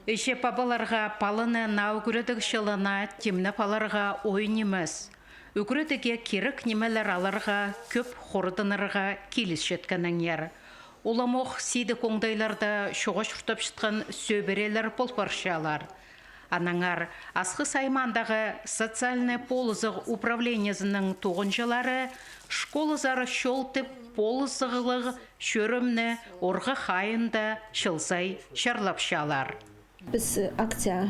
Эше пабаларға палыны наугүрәдік шылына темні паларға ойын емес. Үкіретіге керік немелер аларға көп хордынырға келіс жеткенің ер. Уламоқ сиді коңдайларда шоға шұртап шытқан сөберелер полпаршалар. Анаңар асқы саймандағы социальный полызық управлениесінің тоғыншылары школызары шолтып полызығылығы шөрімні орғы қайында шылсай шарлапшалар. Біз акция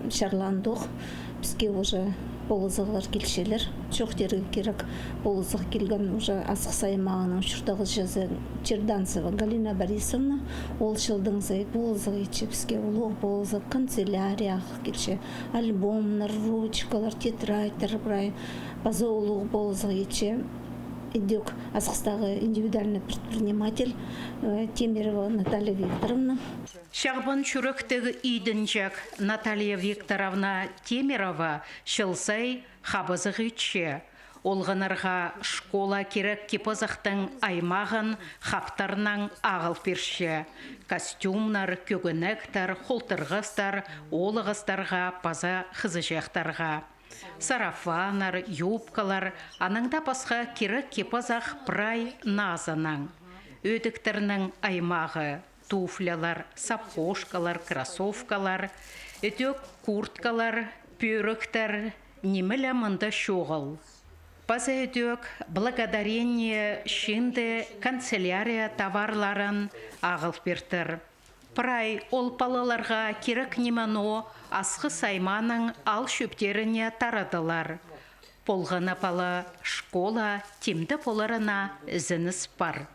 шарландық, бізге уже полызығылар келшелер. Жоқ дері керек полызығы келген уже асқы саймағының шұртағы жазы Черданцева Галина Борисовна. Ол шылдың зай полызығы етші бізге олық полызығы канцелярияғы келші. Альбомнар, ручкалар, тетрадьтар, база олық полызығы етші. Идек асқыстағы индивидуальный предприниматель Темирова Наталья Викторовна. Шағбан чүріктігі үйдінжек Наталья Викторовна Темирова шылсай қабызық үтші. Олғынырға школа керек кепазықтың аймағын хаптарынан ағыл перші. Костюмнар, көгінектар, холтырғыстар, олығыстарға паза қызыжақтарға. Сарафанар, юбкалар, аныңда басқа керек кепазақ прай назының. Өдіктерінің аймағы, туфлялар, сапожкалар, кроссовкалар, өтек курткалар, пөріктер, немілі мұнда шоғыл. База өтек благодарение шынды канцелярия товарларын ағыл бердір. Прай ол палаларға керек немано асқы сайманың ал шөптеріне тарадылар. Полғана пала школа темді поларына зініс бар.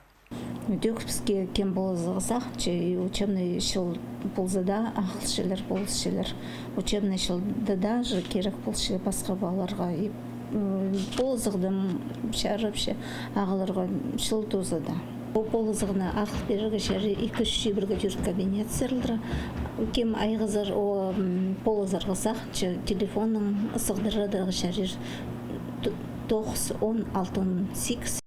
Өтек бізге кем болызығызақ, учебный шыл болзада ақылшылар болызшылар. Учебный шылдада жы керек болызшылар басқа балаларға. Болызығдым шарыпшы ағыларға шыл тозада. Полызығына ақыл берігі жәрі 2-3 бірге жүрт кабинет сырылдыра. Кем айғызыр полызырғызақ, телефонның сығдырыдағы жәрі 9-10-6-8